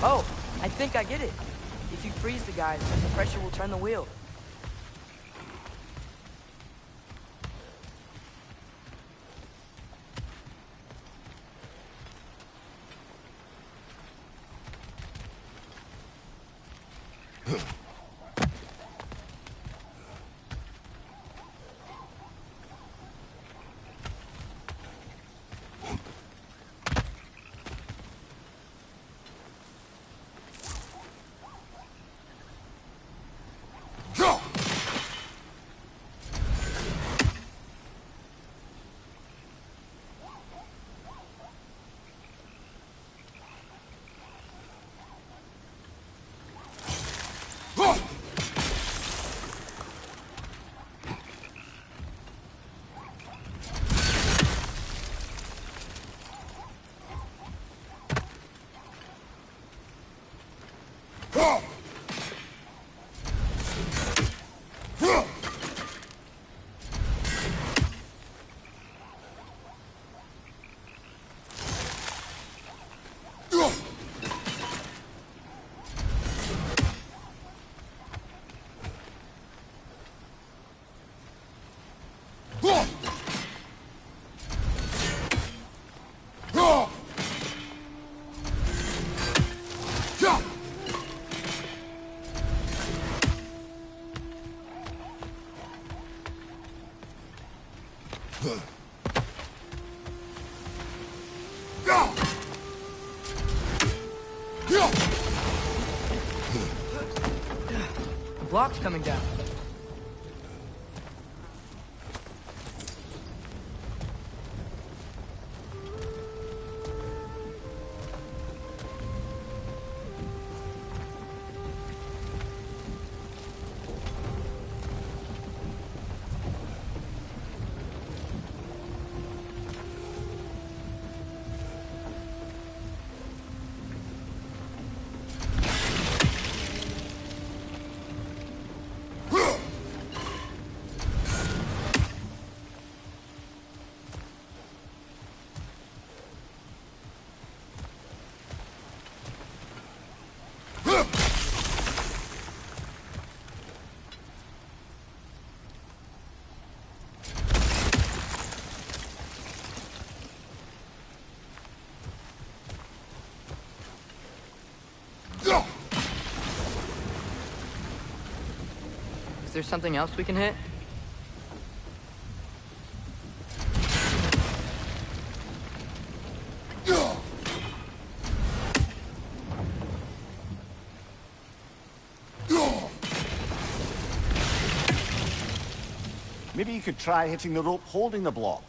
Oh, I think I get it. If you freeze the guys, the pressure will turn the wheel. The block's coming down. Is there something else we can hit? Maybe you could try hitting the rope holding the block.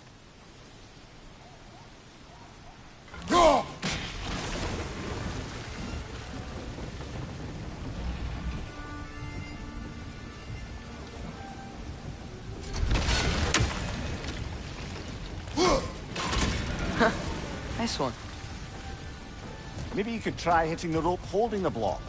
Nice one. Maybe you could try hitting the rope holding the block.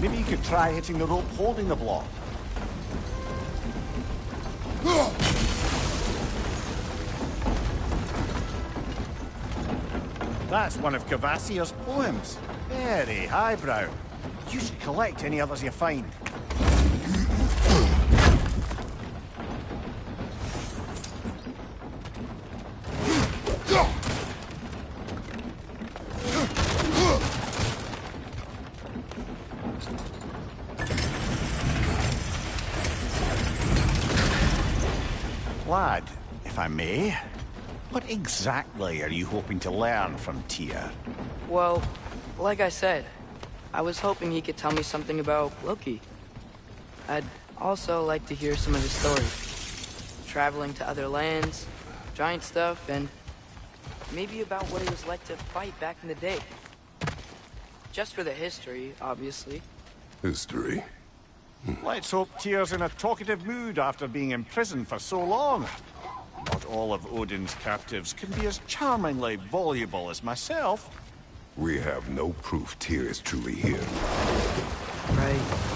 Maybe you could try hitting the rope holding the block. That's one of Cavassier's poems. Very highbrow. You should collect any others you find. Lad, if I may, what exactly are you hoping to learn from Tyr? Well, like I said, I was hoping he could tell me something about Loki. I'd also like to hear some of his stories. Traveling to other lands, giant stuff, and maybe about what it was like to fight back in the day. Just for the history, obviously. History. Let's hope Tyr's in a talkative mood after being in prison for so long. Not all of Odin's captives can be as charmingly voluble as myself. We have no proof Tyr is truly here. Right.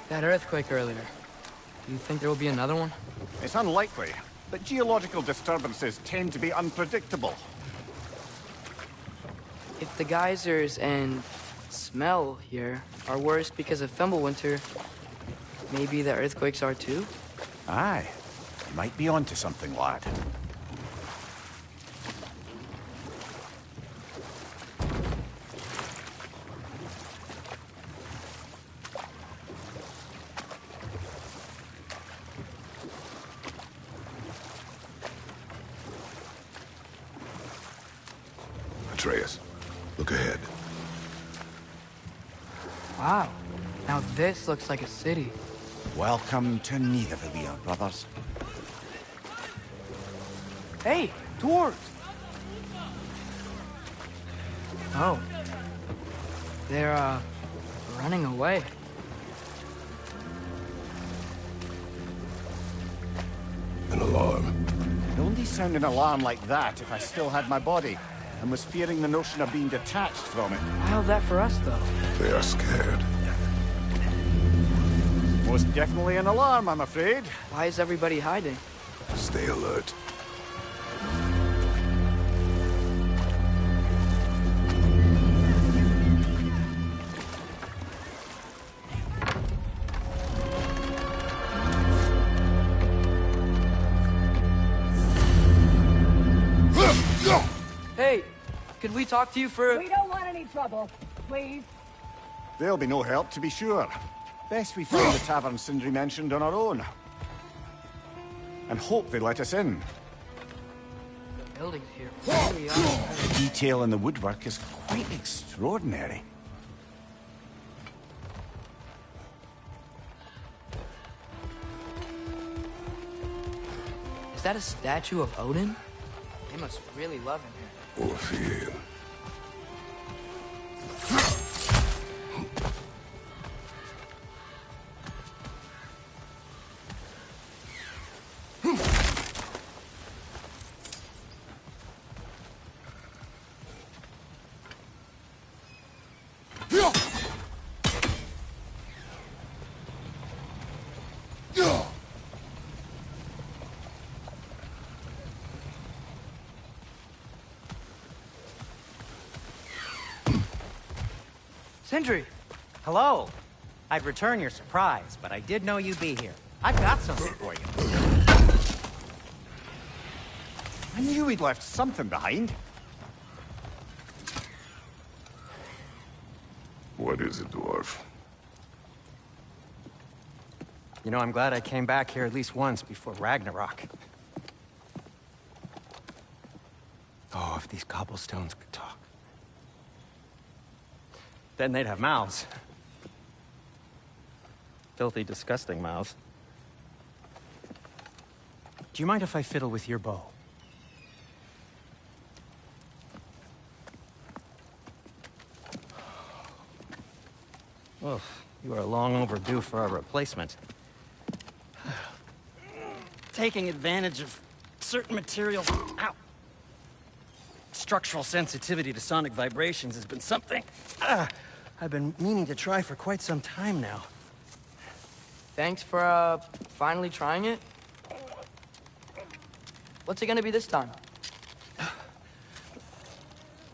That earthquake earlier. Do you think there will be another one? It's unlikely, but geological disturbances tend to be unpredictable. If the geysers and smell here are worse because of Fimbulwinter, maybe the earthquakes are too? Aye, you might be onto something, lad. Atreus, look ahead. Wow. Now this looks like a city. Welcome to Nidavellir, brothers. Hey, dwarves! Oh. They're, running away. An alarm. I'd only sound an alarm like that if I still had my body, and was fearing the notion of being detached from it. How's that for us, though? They are scared. Most definitely an alarm, I'm afraid. Why is everybody hiding? Stay alert. Hey, could we talk to you for... We don't want any trouble, please. There'll be no help, to be sure. Best we find the tavern Sindri mentioned on our own. And hope they let us in. The buildings here really are... The detail in the woodwork is quite extraordinary. Is that a statue of Odin? They must really love him here. Orphean. Sindri! Hello. I'd return your surprise, but I did know you'd be here. I've got something for you. I knew he'd left something behind. What is it, dwarf? You know, I'm glad I came back here at least once before Ragnarok. Oh, if these cobblestones could talk. Then they'd have mouths. Filthy, disgusting mouths. Do you mind if I fiddle with your bow? Well, you are long overdue for a replacement. Taking advantage of certain materials. Ow! Structural sensitivity to sonic vibrations has been something I've been meaning to try for quite some time now. Thanks for, finally trying it. What's it gonna be this time?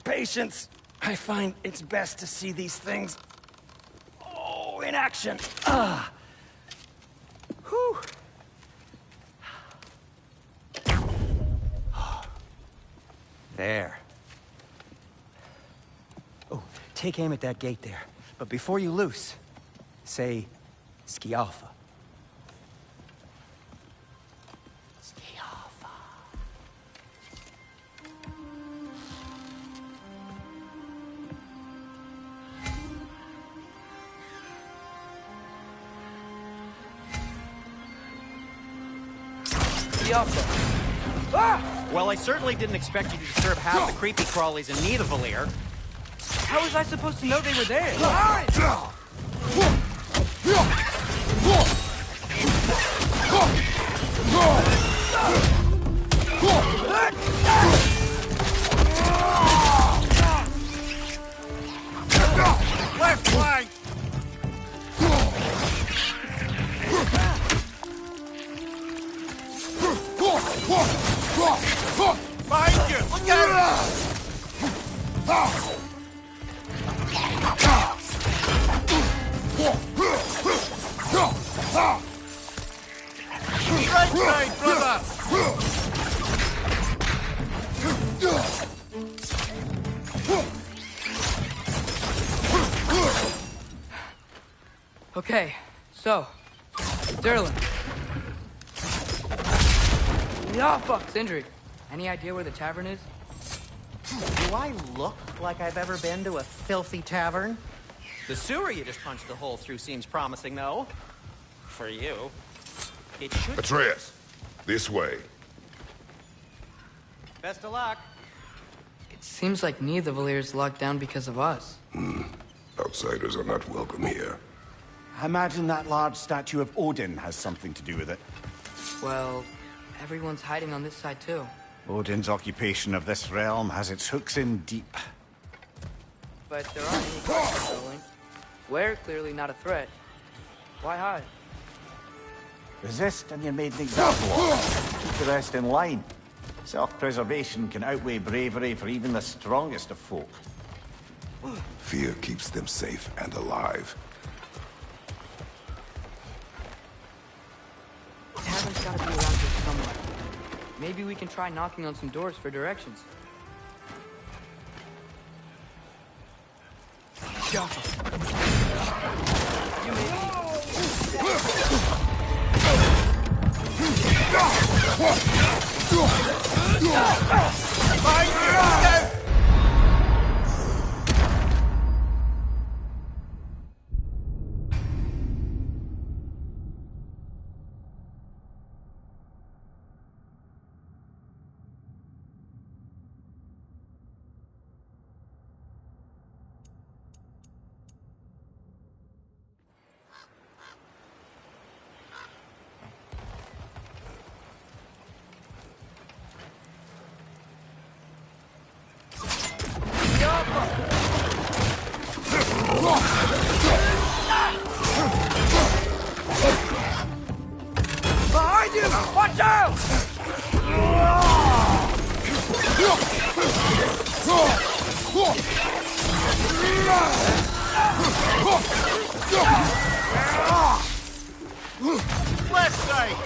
Patience. I find it's best to see these things, in action. Whew. There. Oh, take aim at that gate there. But before you loose, say, Ski Alpha. Ski Alpha. Ski Alpha. Well, I certainly didn't expect you to disturb half the creepy crawlies in Nidavellir. How was I supposed to know they were there? Left flank! Behind you! Look out! Right side, brother! Okay, so, Derlin. Yeah, fuck's injury. Any idea where the tavern is? Do I look like I've ever been to a filthy tavern? The sewer you just punched the hole through seems promising, though. For you. It should... Atreus, this way. Best of luck. It seems like Nidavellir's locked down because of us. Outsiders are not welcome here. I imagine that large statue of Odin has something to do with it. Well, everyone's hiding on this side too. Odin's occupation of this realm has its hooks in deep. But there aren't any guards patrolling. We're clearly not a threat. Why hide? Resist and you're made an example of. Keep the rest in line. Self-preservation can outweigh bravery for even the strongest of folk. Fear keeps them safe and alive. The tavern's gotta be around here somewhere. Maybe we can try knocking on some doors for directions. You Behind you! Watch out! Left side!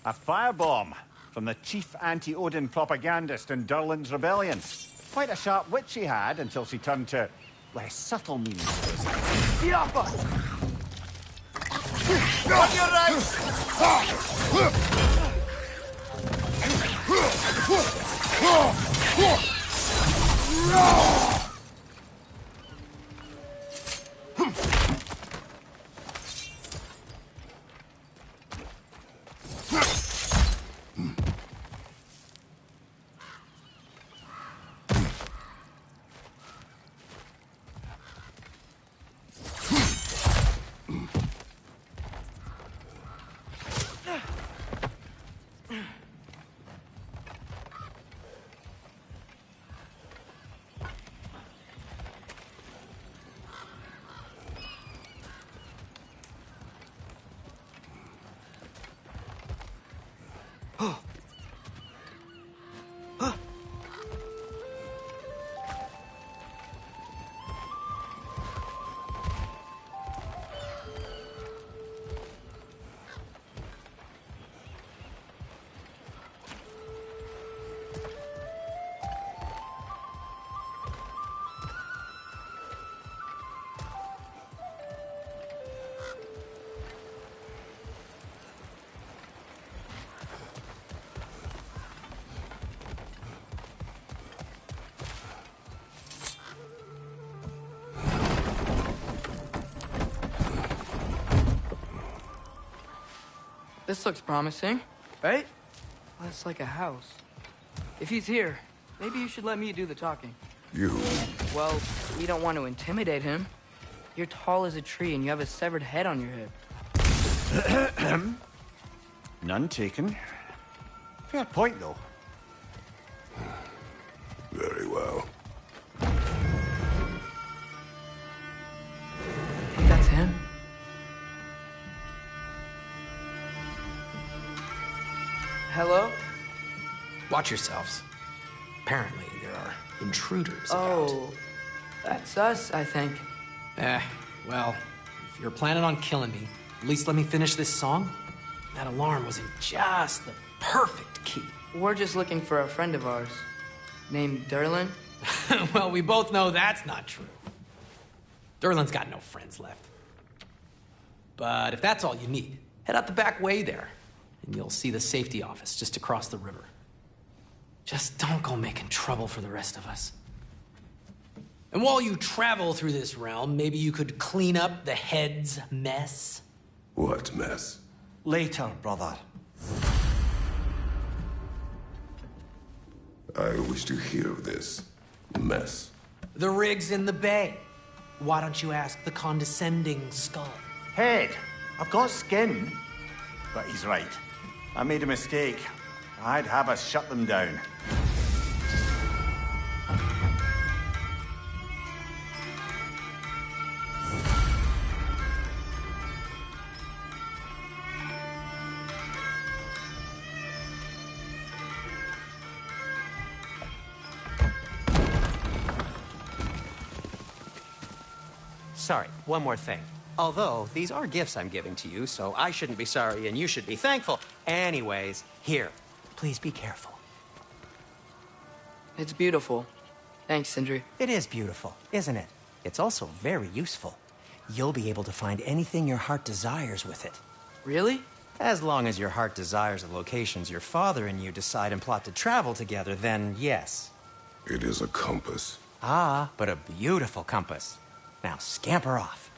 A firebomb from the chief anti-Odin propagandist in Durlin's rebellion. Quite a sharp wit she had until she turned to less subtle means. Yappa! On your right! This looks promising, right? Well, it's like a house. If he's here, maybe you should let me do the talking. You? Well, we don't want to intimidate him. You're tall as a tree and you have a severed head on your head. None taken. Fair point, though. Very well. Think that's him? Hello? Watch yourselves. Apparently, there are intruders about. Oh, that's us, I think. Well, if you're planning on killing me, at least let me finish this song. That alarm was in just the perfect key. We're just looking for a friend of ours, named Durlin. Well, we both know that's not true. Durlin's got no friends left. But if that's all you need, head out the back way there, and you'll see the safety office just across the river. Just don't go making trouble for the rest of us. And while you travel through this realm, maybe you could clean up the head's mess. What mess? Later, brother. I wish to hear of this mess. The rig's in the bay. Why don't you ask the condescending skull? Head, I've got skin. But he's right. I made a mistake. I'd have us shut them down. Sorry, one more thing. Although, these are gifts I'm giving to you, so I shouldn't be sorry and you should be thankful. Anyways, here, please be careful. It's beautiful. Thanks, Sindri. It is beautiful, isn't it? It's also very useful. You'll be able to find anything your heart desires with it. Really? As long as your heart desires the locations your father and you decide and plot to travel together, then yes. It is a compass. Ah, but a beautiful compass. Now scamper off.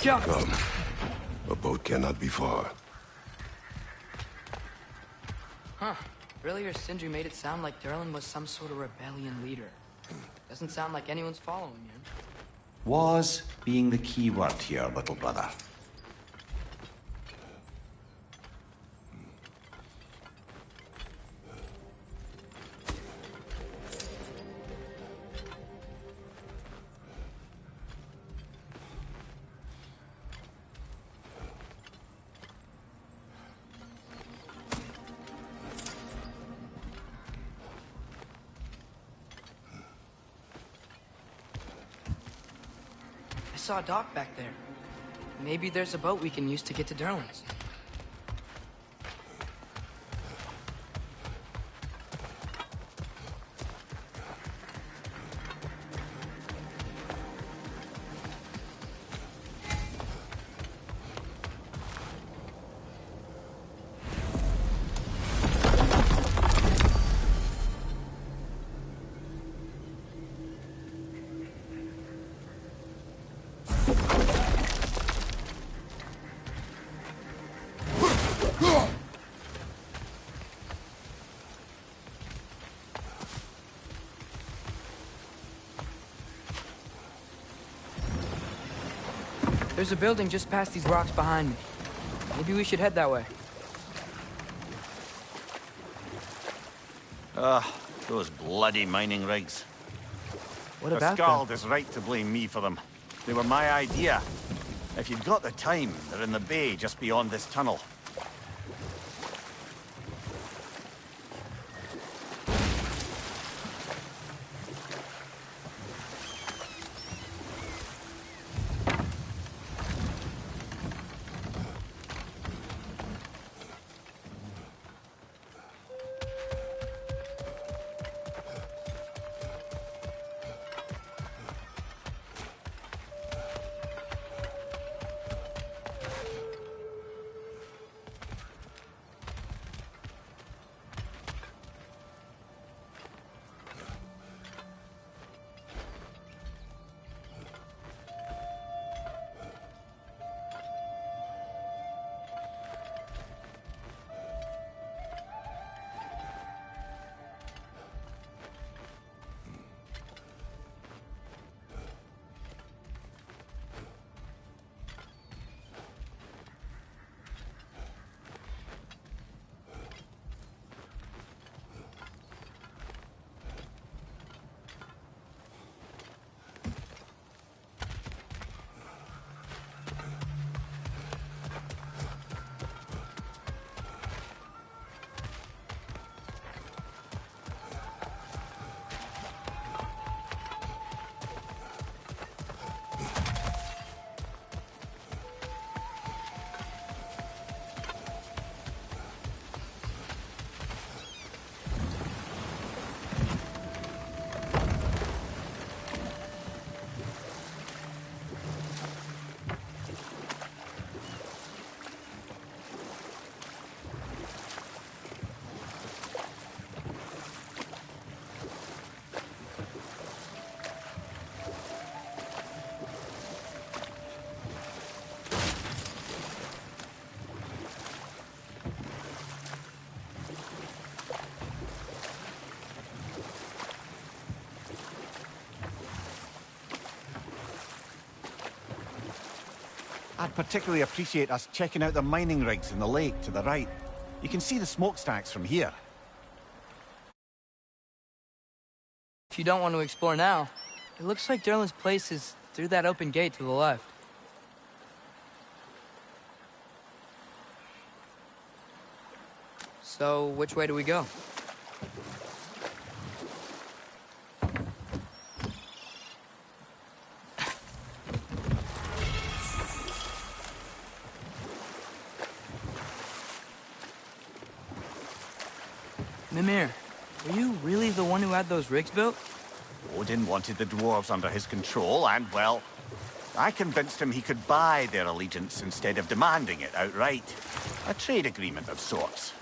Jump! Come. A boat cannot be far. Huh. Earlier, Sindri made it sound like Durlin was some sort of rebellion leader. Doesn't sound like anyone's following him. Was being the key word here, little brother. I saw a dock back there. Maybe there's a boat we can use to get to Durlin's. There's a building just past these rocks behind me. Maybe we should head that way. Those bloody mining rigs. What The about Skald them? is right to blame me for them. They were my idea. If you've got the time, they're in the bay just beyond this tunnel. I'd particularly appreciate us checking out the mining rigs in the lake to the right. You can see the smokestacks from here. If you don't want to explore now, it looks like Derlin's place is through that open gate to the left. So, which way do we go? Mimir, were you really the one who had those rigs built? Odin wanted the dwarves under his control, and, well, I convinced him he could buy their allegiance instead of demanding it outright. A trade agreement of sorts.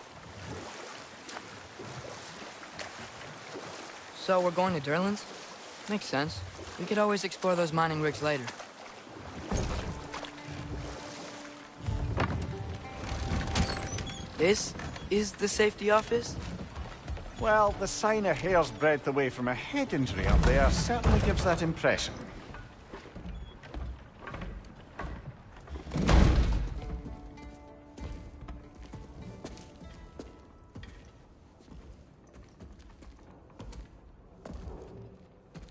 So we're going to Derlin's? Makes sense. We could always explore those mining rigs later. This is the safety office? Well, the sign a hair's breadth away from a head injury up there certainly gives that impression.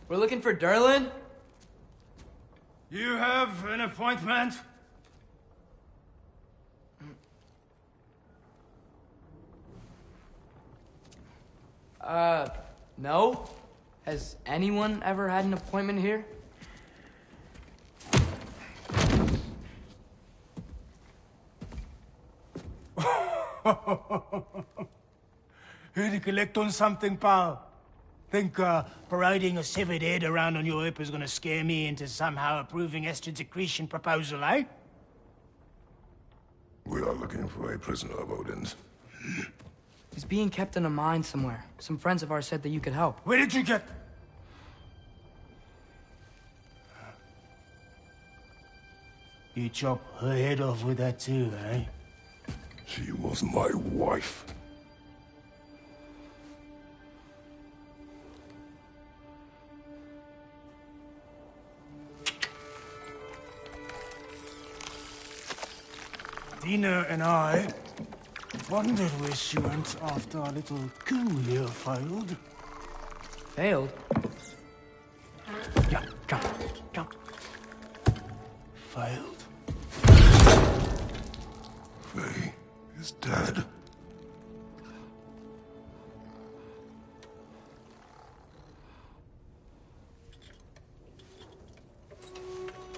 We're looking for Derlin? You have an appointment? No? Has anyone ever had an appointment here? Here to collect on something, pal? Think parading a severed head around on your hip is gonna scare me into somehow approving Esther's accretion proposal, eh? We are looking for a prisoner of Odin's. He's being kept in a mine somewhere. Some friends of ours said that you could help. Where did you get... You chop her head off with that too, eh? She was my wife. Dina and I wondered where she went after our little coup here failed. Failed? Yeah, jump. Failed. Faye is dead.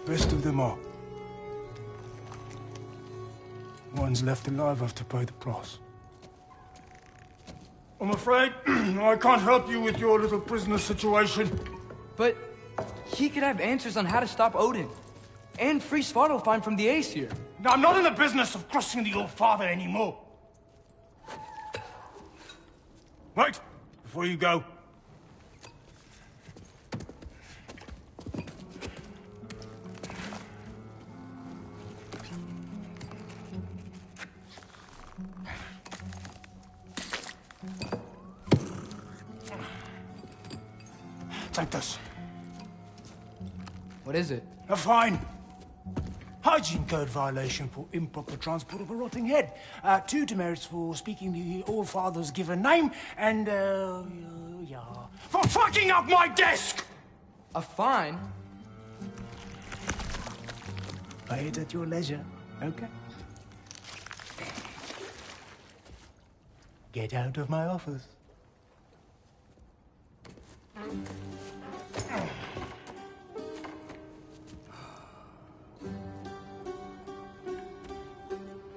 Rest of them are. One's left alive have to pay the price. I'm afraid I can't help you with your little prisoner situation. But he could have answers on how to stop Odin. And free Svartalfheim from the Aesir. Now, I'm not in the business of crossing the old father anymore. Wait, before you go. Take this. What is it? A fine. Hygiene code violation for improper transport of a rotting head. 2 demerits for speaking the All-Father's given name, and, yeah... For fucking up my desk! A fine? Pay it at your leisure, okay? Get out of my office.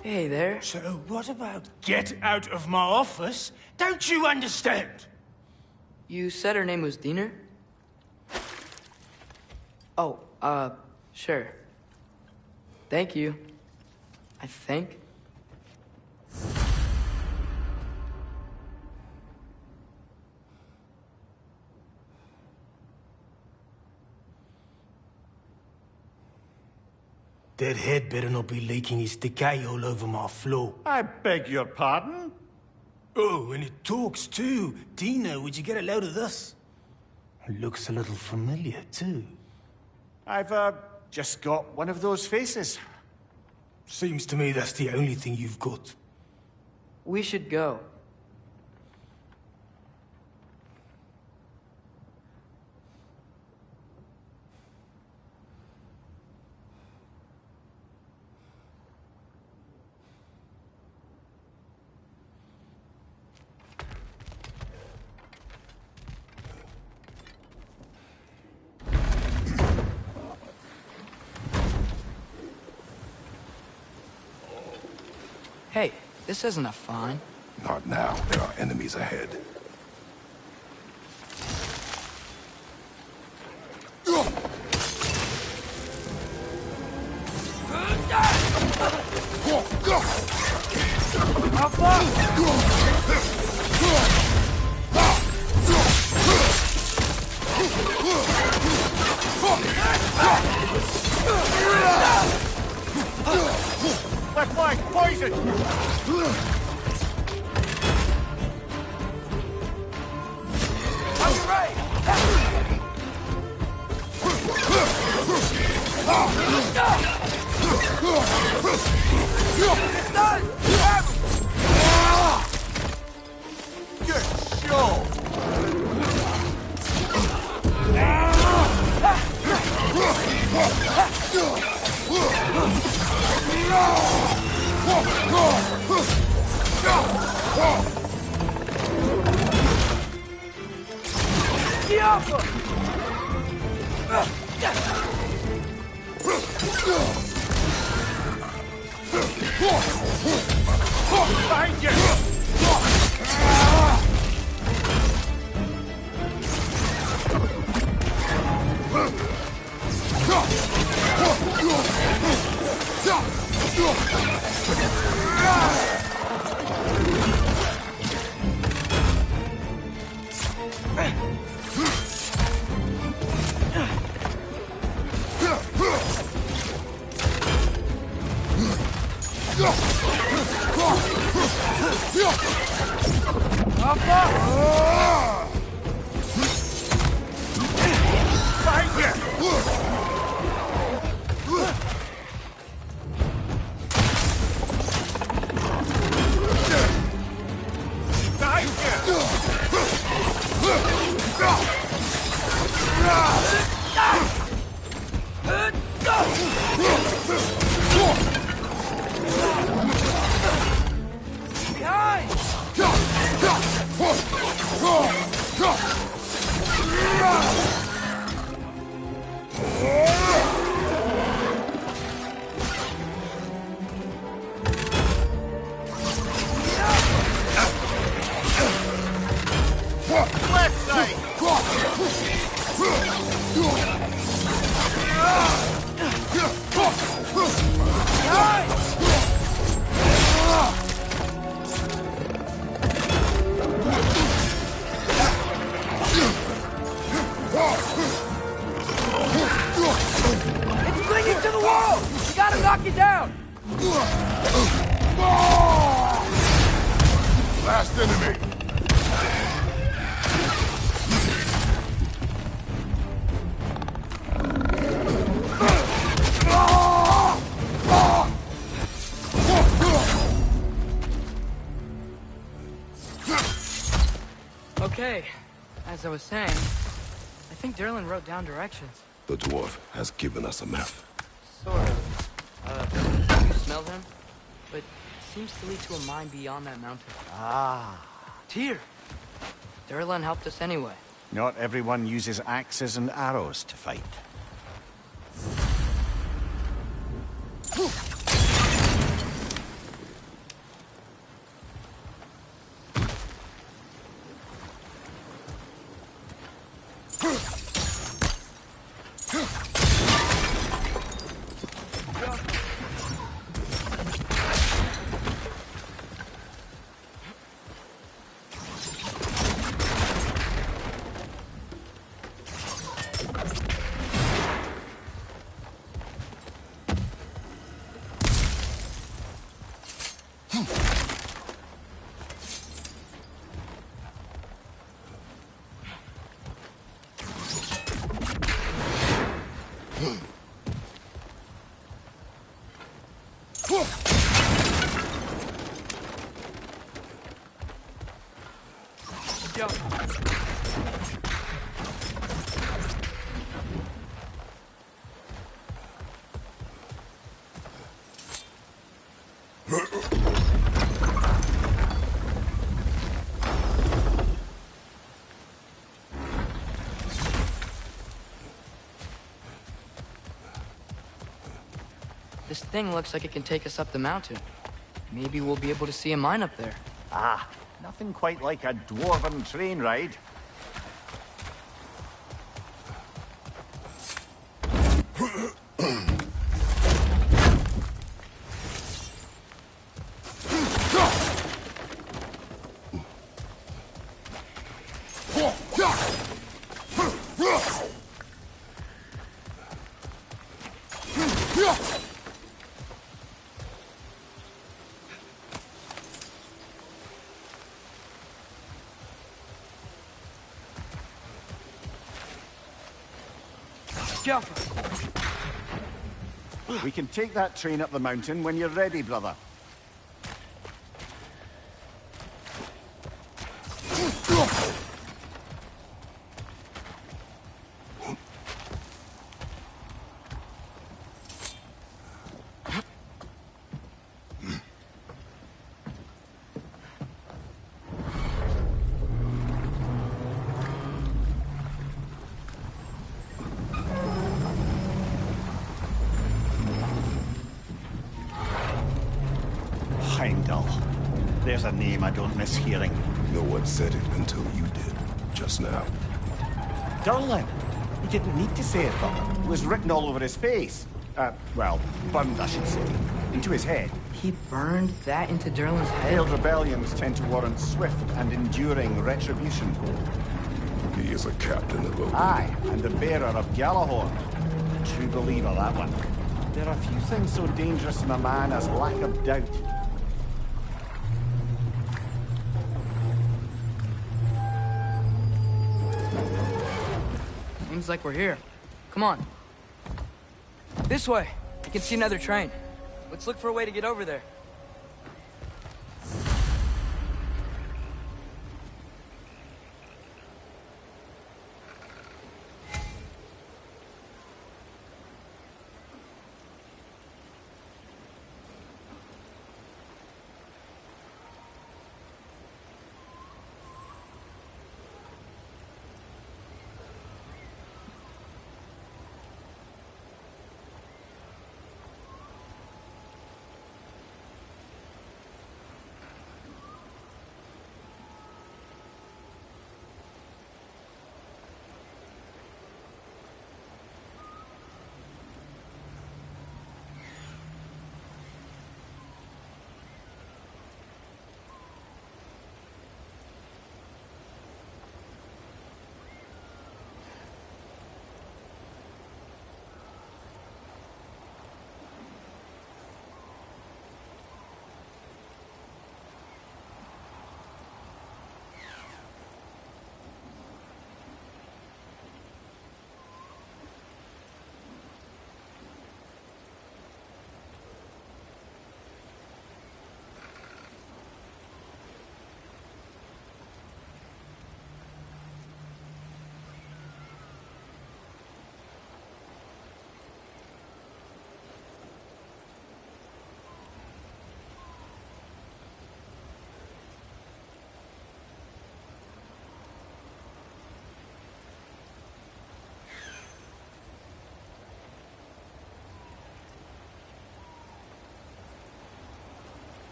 Hey there. So what about get out of my office? Don't you understand? You said her name was Diener? Oh, sure. Thank you. I think. That head better not be leaking its decay all over my floor. I beg your pardon? Oh, and it talks too. Dino, would you get a load of this? It looks a little familiar too. I've, just got one of those faces. Seems to me that's the only thing you've got. We should go. Hey, this isn't a fine. Not now. There are enemies ahead. Left flank, poison! On your right! Good show! Behind you! Last enemy! Okay, as I was saying, I think Derlin wrote down directions. The dwarf has given us a map. Sort of. You smelled him? But it seems to lead to a mine beyond that mountain. Ah. Tyr! Derlin helped us anyway. Not everyone uses axes and arrows to fight. This thing looks like it can take us up the mountain. Maybe we'll be able to see a mine up there. Ah, nothing quite like a dwarven train ride. We can take that train up the mountain when you're ready, brother. Heimdall. There's a name I don't miss hearing. No one said it until you did, just now. Durlin. He didn't need to say it, but it was written all over his face. Well, burned, I should say. Into his head. He burned that into Durlin's head? Failed rebellions tend to warrant swift and enduring retribution. He is a captain of Odin. Aye, and the bearer of Gjallarhorn. A true believer, that one. There are few things so dangerous in a man as lack of doubt. Seems like we're here. Come on. This way. You can see another train. Let's look for a way to get over there.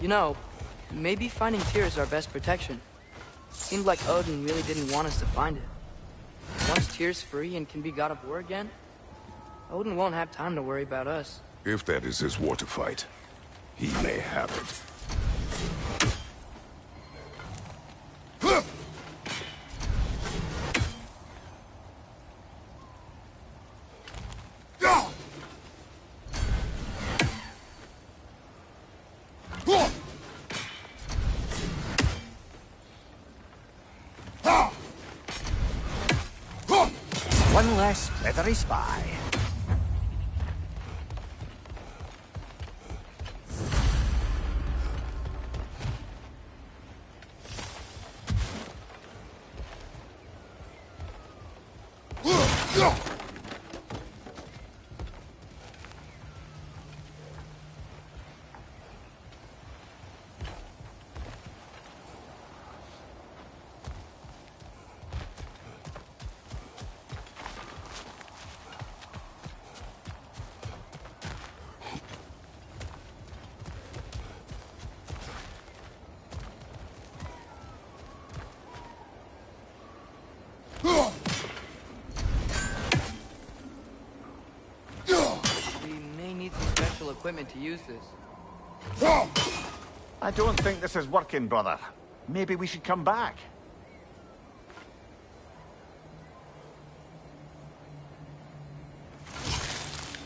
You know, maybe finding Tyr is our best protection. Seemed like Odin really didn't want us to find it. Once Tyr's free and can be God of War again, Odin won't have time to worry about us. If that is his war to fight, he may have it. One less leathery spy. Equipment to use this. I don't think this is working, brother. Maybe we should come back.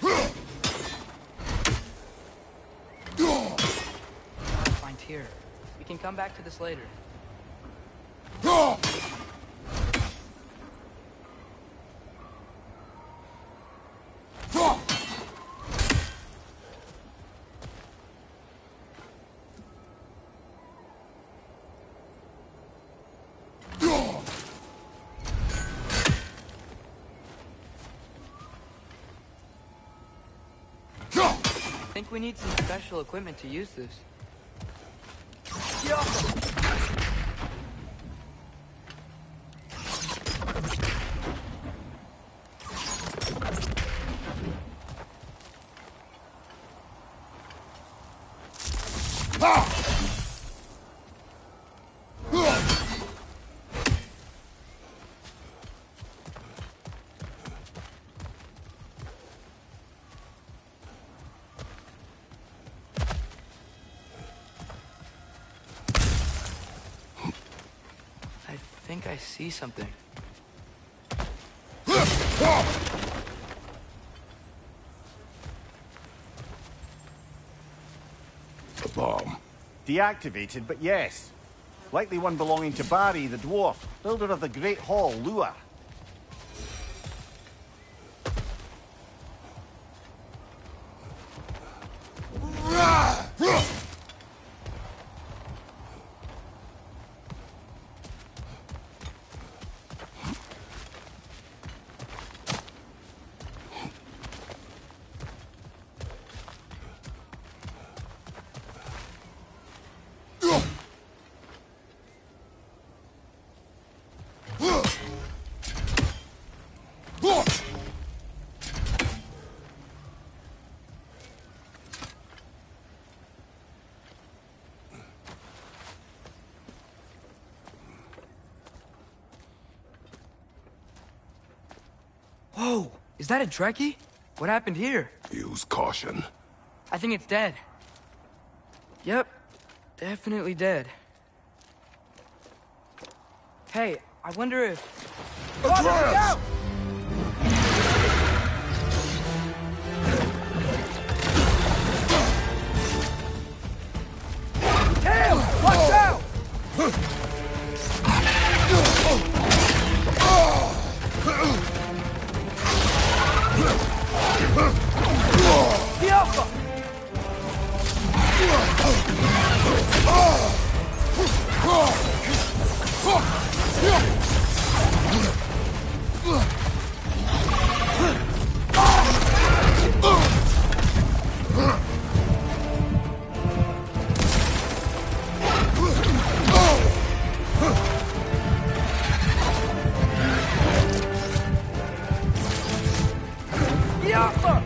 Gotta find Tyr. We can come back to this later. I think we need some special equipment to use this. I think I see something. A bomb. Deactivated, but yes. Likely one belonging to Barry, the dwarf, builder of the Great Hall, Lua. Whoa! Is that a Trekkie? What happened here? Use caution. I think it's dead. Yep. Definitely dead. Hey, I wonder if... Atreus! Tail! Watch out! The Alpha!